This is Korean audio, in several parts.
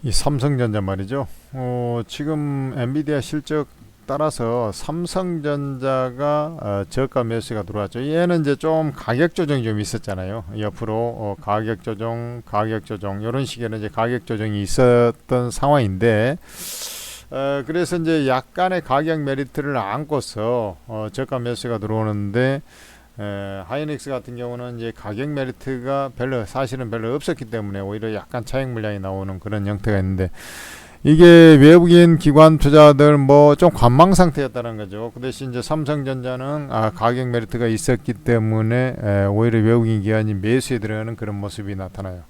이 삼성전자 말이죠. 지금 엔비디아 실적 따라서 삼성전자가 저가 매수가 들어왔죠. 얘는 이제 좀 가격 조정이 좀 있었잖아요. 옆으로 가격 조정 이런 식의 이제 가격 조정이 있었던 상황인데, 그래서 이제 약간의 가격 메리트를 안고서 저가 매수가 들어오는데, 하이닉스 같은 경우는 이제 가격 메리트가 사실은 별로 없었기 때문에 오히려 약간 차익 물량이 나오는 그런 형태가 있는데, 이게 외국인 기관 투자들 뭐 좀 관망 상태였다는 거죠. 그 대신 이제 삼성전자는 가격 메리트가 있었기 때문에 오히려 외국인 기관이 매수에 들어가는 그런 모습이 나타나요.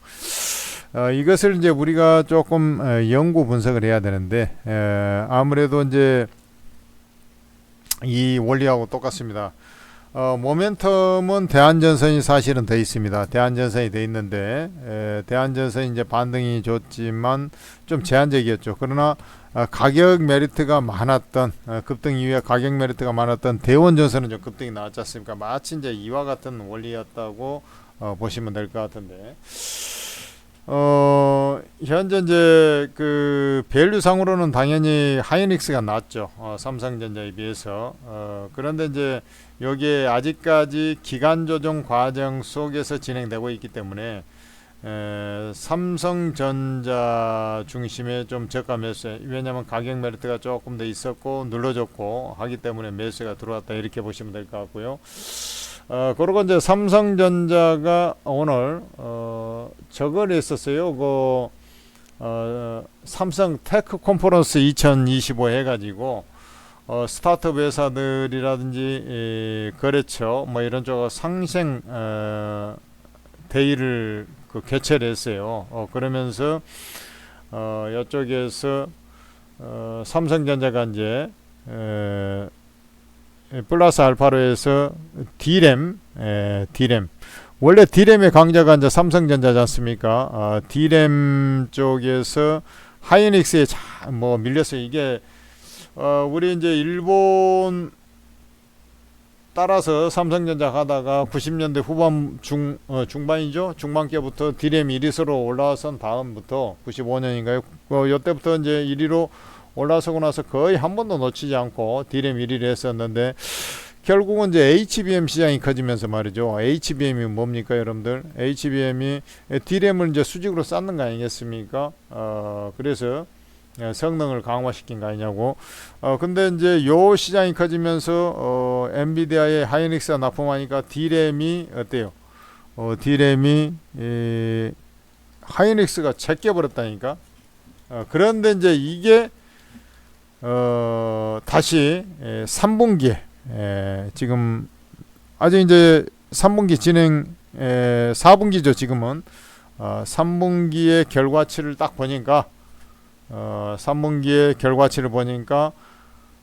이것을 이제 우리가 조금 연구 분석을 해야 되는데, 아무래도 이제 이 원리하고 똑같습니다. 모멘텀은 대한전선이 사실은 돼 있습니다. 대한전선이 돼 있는데, 대한전선이 이제 반등이 좋지만 좀 제한적이었죠. 그러나 가격 메리트가 많았던, 급등 이후에 가격 메리트가 많았던 대원전선은 좀 급등이 나왔지 않습니까? 마치 이제 이와 같은 원리였다고 보시면 될 것 같은데, 현재 이제 그 밸류상으로는 당연히 하이닉스가 낫죠. 삼성전자에 비해서. 그런데 이제 여기에 아직까지 기간 조정 과정 속에서 진행되고 있기 때문에 삼성전자 중심의 좀 저가 매수, 왜냐하면 가격 메리트가 조금 더 있었고 눌러줬고 하기 때문에 매수가 들어왔다, 이렇게 보시면 될 것 같고요. 그리고 이제 삼성전자가 오늘 저걸 했었어요. 삼성 테크 컨퍼런스 2025 해가지고 스타트업 회사들이라든지 거래처 뭐 이런 쪽 상생 대의를 개최를 했어요. 그러면서 이쪽에서 삼성전자가 이제 플러스 알파로 해서 D램 원래 D램의 강자가 이제 삼성전자지 않습니까? D램 쪽에서 하이닉스에 뭐 밀렸어요. 이게 우리 이제 일본 따라서 삼성전자 가다가 90년대 후반 중반이죠. 중반기부터 D램 1위서로 올라선 다음부터 95년인가요? 이때부터 이제 1위로 올라서고 나서 거의 한 번도 놓치지 않고 D램 1위를 했었는데, 결국은 이제 HBM 시장이 커지면서 말이죠. HBM이 뭡니까, 여러분들? HBM이 D램을 이제 수직으로 쌓는 거 아니겠습니까? 그래서 성능을 강화시킨 거 아니냐고. 근데 이제 요 시장이 커지면서 엔비디아의 하이닉스가 납품하니까 D램이 어때요? D램이 하이닉스가 제껴버렸다니까. 그런데 이제 이게 다시 3분기에 지금 아직 이제 3분기 진행 4분기죠. 지금은 3분기의 결과치를 딱 보니까 3분기의 결과치를 보니까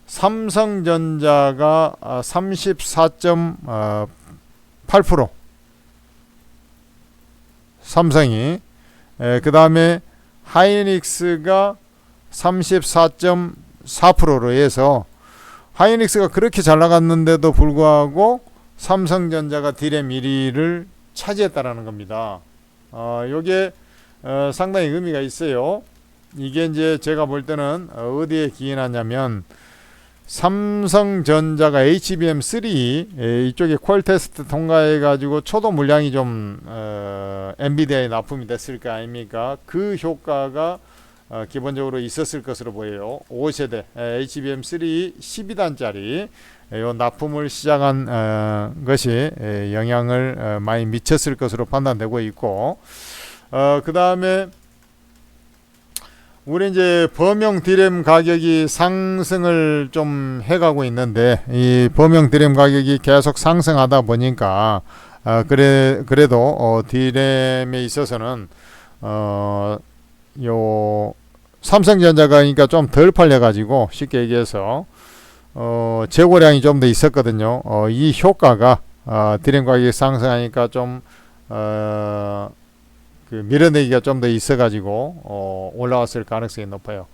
삼성전자가 34.8% 삼성이, 그 다음에 하이닉스가 34.4%로 해서 하이닉스가 그렇게 잘 나갔는데도 불구하고 삼성전자가 D램 1위를 차지했다라는 겁니다. 요게 상당히 의미가 있어요. 이게 이제 제가 볼 때는 어디에 기인하냐면, 삼성전자가 HBM3 이쪽에 퀄 테스트 통과해 가지고 초도 물량이 좀 엔비디아에 납품이 됐을 거 아닙니까? 그 효과가 기본적으로 있었을 것으로 보여요. 5세대 HBM3 12단짜리 요 납품을 시작한 것이 영향을 많이 미쳤을 것으로 판단되고 있고, 그 다음에 우리 이제 범용 D램 가격이 상승을 좀 해가고 있는데, 이 범용 D램 가격이 계속 상승하다 보니까 그래도 D램에 있어서는 요 삼성전자가 그러니까 좀 덜 팔려가지고, 쉽게 얘기해서 재고량이 좀 더 있었거든요. 이 효과가 D램 가격이 상승하니까 좀 그 밀어내기가 좀 더 있어가지고 올라왔을 가능성이 높아요.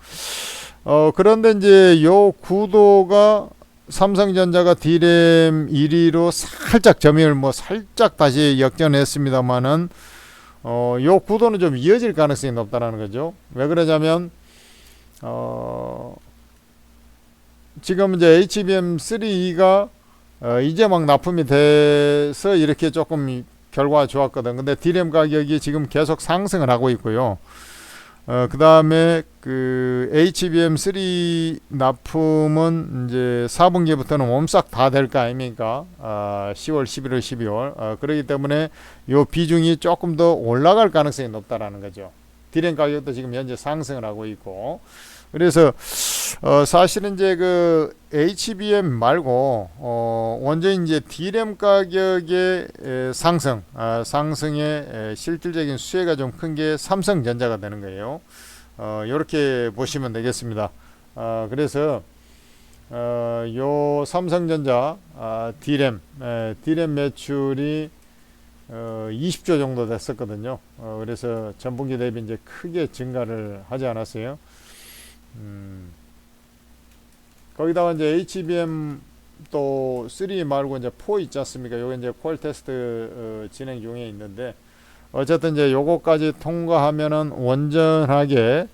그런데 이제 요 구도가 삼성전자가 D램 1위로 살짝 점유율 뭐 살짝 다시 역전했습니다만은 요 구도는 좀 이어질 가능성이 높다라는 거죠. 왜 그러냐면 지금 이제 HBM3가 이제 막 납품이 돼서 이렇게 조금 결과가 좋았거든. 근데 D램 가격이 지금 계속 상승을 하고 있고요. 그 다음에 그 HBM3 납품은 이제 4분기부터는 몸싹 다 될 거 아닙니까? 10월, 11월, 12월. 그렇기 때문에 요 비중이 조금 더 올라갈 가능성이 높다라는 거죠. D램 가격도 지금 현재 상승을 하고 있고. 그래서 사실은 이제 그 HBM 말고 완전 이제 D램 가격의 상승, 상승의 실질적인 수혜가 좀 큰 게 삼성전자가 되는 거예요. 이렇게 보시면 되겠습니다. 그래서 요 삼성전자 D램 매출이 20조 정도 됐었거든요. 그래서 전분기 대비 이제 크게 증가를 하지 않았어요. 거기다가 이제 HBM 또 3 말고 이제 4 있지 않습니까? 요게 이제 퀄 테스트 진행 중에 있는데 어쨌든 이제 요거까지 통과하면은 완전하게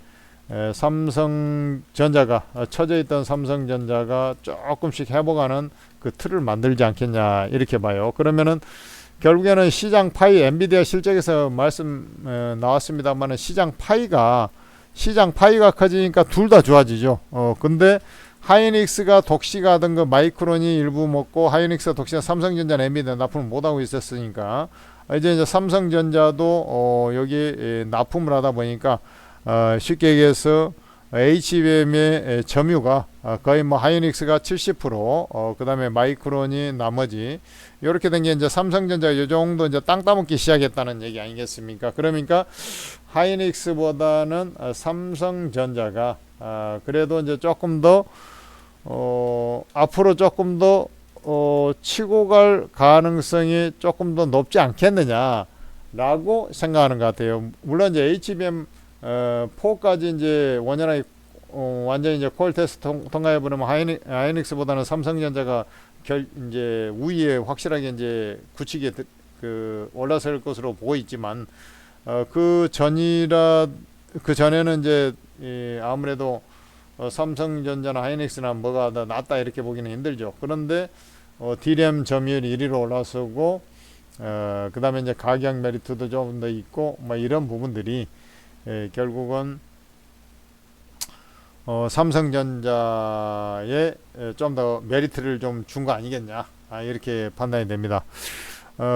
삼성전자가 처져 있던 삼성전자가 조금씩 회복하는 그 틀을 만들지 않겠냐 이렇게 봐요. 그러면은 결국에는 시장 파이 엔비디아 실적에서 말씀 나왔습니다만은 시장 파이가 커지니까 둘 다 좋아지죠. 근데 하이닉스가 독시가던 그 마이크론이 일부 먹고 하이닉스가 독시가 삼성전자 엔비디아 납품을 못하고 있었으니까 이제 삼성전자도 여기 납품을 하다 보니까 쉽게 얘기해서 HBM의 점유가 거의 뭐 하이닉스가 70%, 그 다음에 마이크론이 나머지 이렇게 된 게 이제 삼성전자 이 정도 이제 땅 따먹기 시작했다는 얘기 아니겠습니까? 그러니까 하이닉스보다는 삼성전자가 그래도 이제 조금 더 앞으로 조금 더 치고 갈 가능성이 조금 더 높지 않겠느냐라고 생각하는 것 같아요. 물론 이제 HBM 4까지 이제 원활하게 완전히 이제 퀄 테스트 통과해 버리면 하이닉스보다는 삼성전자가 이제 우위에 확실하게 이제 굳히게 그 올라설 것으로 보고 있지만 그 전에는 이제 아무래도 삼성전자나 하이닉스나 뭐가 더 낫다 이렇게 보기는 힘들죠. 그런데 D램 점유율 1위로 올라서고 그 다음에 이제 가격 메리트도 좀 더 있고 뭐 이런 부분들이 결국은 삼성전자에 좀 더 메리트를 좀 준 거 아니겠냐 이렇게 판단이 됩니다.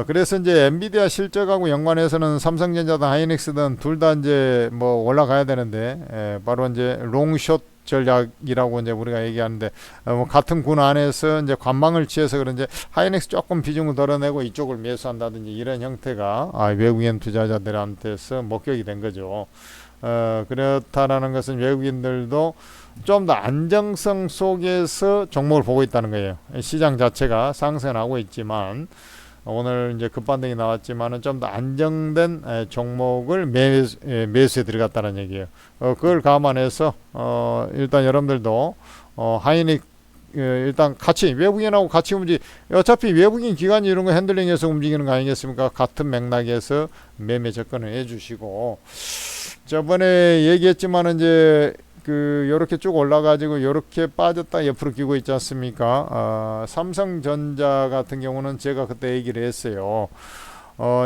그래서 이제 엔비디아 실적하고 연관해서는 삼성전자든 하이닉스든 둘 다 이제 뭐 올라가야 되는데 바로 이제 롱숏 전략이라고 이제 우리가 얘기하는데 뭐 같은 군 안에서 이제 관망을 취해서 그런지 하이닉스 조금 비중을 덜어내고 이쪽을 매수한다든지 이런 형태가 외국인 투자자들한테서 목격이 된 거죠. 그렇다라는 것은 외국인들도 좀 더 안정성 속에서 종목을 보고 있다는 거예요. 시장 자체가 상승하고 있지만 오늘 이제 급반등이 나왔지만은 좀 더 안정된 종목을 매수에 들어갔다는 얘기예요. 그걸 감안해서 일단 여러분들도 하이닉 일단 같이 외국인하고 같이 어차피 외국인 기관이 이런 거 핸들링해서 움직이는 거 아니겠습니까? 같은 맥락에서 매매 접근을 해주시고 저번에 얘기했지만 이제 그 요렇게 쭉 올라가지고 요렇게 빠졌다 옆으로 기고 있지 않습니까? 삼성전자 같은 경우는 제가 그때 얘기를 했어요.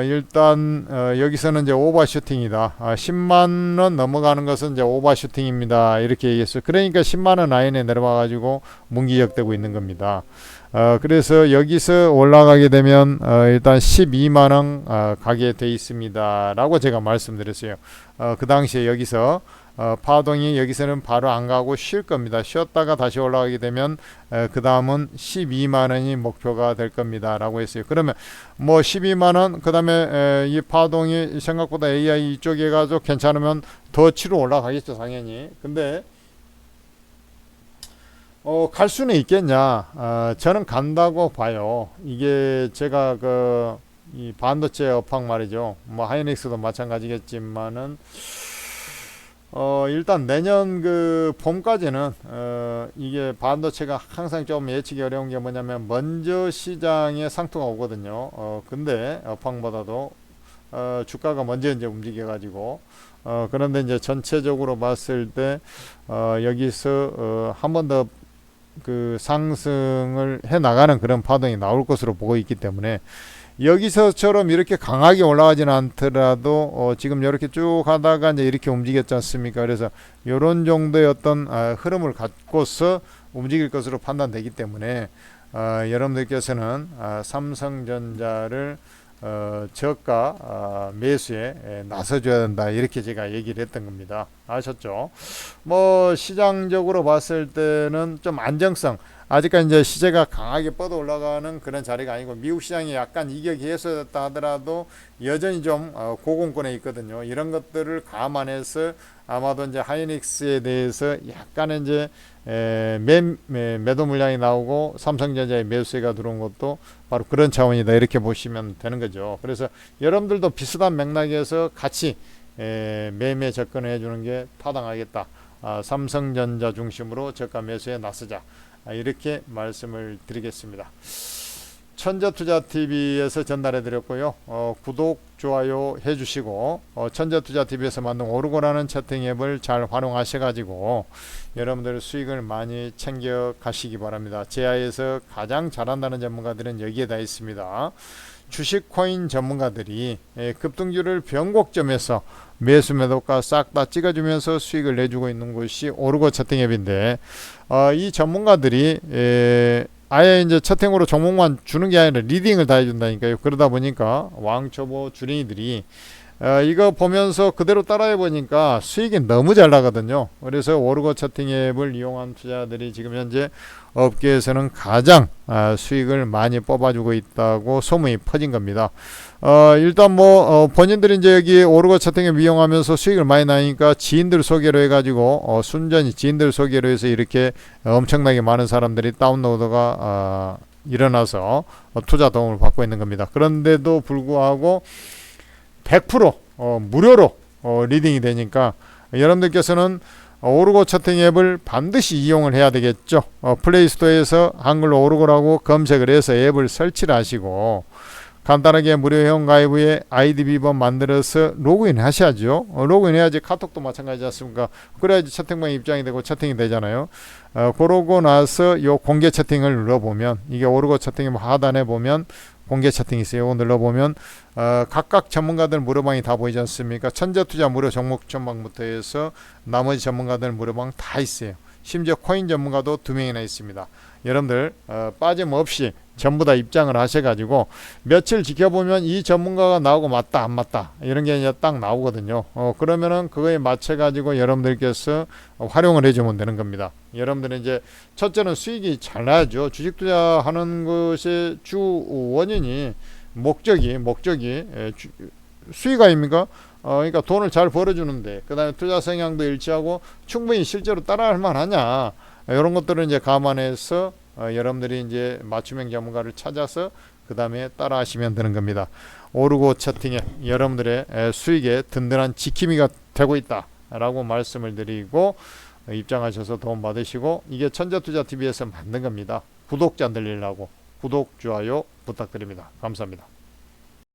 일단 여기서는 이제 오버슈팅이다. 10만원 넘어가는 것은 이제 오버슈팅입니다. 이렇게 얘기했어요. 그러니까 10만원 라인에 내려와가지고 문기역되고 있는 겁니다. 그래서 여기서 올라가게 되면 일단 12만원 가게 돼 있습니다. 라고 제가 말씀드렸어요. 그 당시에 여기서 파동이 여기서는 바로 안 가고 쉴 겁니다. 쉬었다가 다시 올라가게 되면 그 다음은 12만원이 목표가 될 겁니다 라고 했어요. 그러면 뭐 12만원 그 다음에 이 파동이 생각보다 AI 이쪽에 가서 괜찮으면 더 치러 올라가겠죠 당연히. 근데 갈 수는 있겠냐? 저는 간다고 봐요. 이게 제가 이 반도체 업황 말이죠. 뭐 하이닉스도 마찬가지겠지만은 일단 내년 그 봄까지는 이게 반도체가 항상 좀 예측이 어려운 게 뭐냐면 먼저 시장에 상투가 오거든요. 근데 업황보다도 주가가 먼저 이제 움직여 가지고 그런데 이제 전체적으로 봤을 때 여기서 한 번 더 그 상승을 해 나가는 그런 파동이 나올 것으로 보고 있기 때문에 여기서처럼 이렇게 강하게 올라가지는 않더라도 지금 이렇게 쭉 하다가 이제 이렇게 움직였지 않습니까? 그래서 이런 정도의 어떤 흐름을 갖고서 움직일 것으로 판단되기 때문에 여러분들께서는 삼성전자를 저가 매수에 나서줘야 된다, 이렇게 제가 얘기를 했던 겁니다. 아셨죠? 뭐 시장적으로 봤을 때는 좀 안정성, 아직까지 이제 시세가 강하게 뻗어 올라가는 그런 자리가 아니고, 미국 시장이 약간 이격이 해소됐다 하더라도 여전히 좀 고공권에 있거든요. 이런 것들을 감안해서 아마도 이제 하이닉스에 대해서 약간의 이제 매도 물량이 나오고 삼성전자의 매수세가 들어온 것도 바로 그런 차원이다, 이렇게 보시면 되는 거죠. 그래서 여러분들도 비슷한 맥락에서 같이 매매 접근해 주는 게 타당하겠다. 삼성전자 중심으로 저가 매수에 나서자, 이렇게 말씀을 드리겠습니다. 천재투자TV에서 전달해 드렸고요. 구독, 좋아요 해주시고 천재투자TV에서 만든 오르고라는 채팅 앱을 잘 활용하셔 가지고 여러분들 수익을 많이 챙겨 가시기 바랍니다. 제아에서 가장 잘한다는 전문가들은 여기에 다 있습니다. 주식 코인 전문가들이 급등주를 변곡점에서 매수 매도가 싹 다 찍어주면서 수익을 내주고 있는 곳이 오르고 채팅 앱인데, 이 전문가들이 아예 이제 채팅으로 종목만 주는 게 아니라 리딩을 다 해준다니까요. 그러다 보니까 왕초보 주린이들이 이거 보면서 그대로 따라해 보니까 수익이 너무 잘 나거든요. 그래서 오르고 채팅 앱을 이용한 투자들이 지금 현재 업계에서는 가장 수익을 많이 뽑아주고 있다고 소문이 퍼진 겁니다. 일단 뭐 본인들이 이제 여기 오르고 채팅 앱 이용하면서 수익을 많이 나니까 지인들 소개로 해가지고 순전히 지인들 소개로 해서 이렇게 엄청나게 많은 사람들이 다운로드가 일어나서 투자 도움을 받고 있는 겁니다. 그런데도 불구하고 100% 무료로 리딩이 되니까 여러분들께서는 오르고 채팅 앱을 반드시 이용을 해야 되겠죠. 플레이스토어에서 한글로 오르고라고 검색을 해서 앱을 설치를 하시고 간단하게 무료 회원 가입 후에 아이디 비번 만들어서 로그인 하셔야죠. 로그인 해야지, 카톡도 마찬가지지 않습니까? 그래야지 채팅방에 입장이 되고 채팅이 되잖아요. 그러고 나서 요 공개 채팅을 눌러보면, 이게 오르고 채팅 하단에 보면 공개 채팅이 있어요. 이거 눌러보면 각각 전문가들 무료방이 다 보이지 않습니까? 천재투자 무료 종목 전방부터 해서 나머지 전문가들 무료방 다 있어요. 심지어 코인 전문가도 2명이나 있습니다. 여러분들 빠짐없이 전부 다 입장을 하셔가지고 며칠 지켜보면 이 전문가가 나오고 맞다 안 맞다 이런 게 이제 딱 나오거든요. 그러면은 그거에 맞춰가지고 여러분들께서 활용을 해주면 되는 겁니다. 여러분들은 이제 첫째는 수익이 잘 나야죠. 주식 투자하는 것의 주 원인이 목적이 수익 아닙니까? 그러니까 돈을 잘 벌어주는데, 그 다음에 투자 성향도 일치하고 충분히 실제로 따라할 만하냐, 이런 것들을 이제 감안해서 여러분들이 이제 맞춤형 전문가를 찾아서 그 다음에 따라 하시면 되는 겁니다. 오르고 채팅에 여러분들의 수익에 든든한 지킴이가 되고 있다 라고 말씀을 드리고, 입장하셔서 도움 받으시고, 이게 천재투자TV에서 만든 겁니다. 구독자 늘리려고 구독, 좋아요 부탁드립니다. 감사합니다.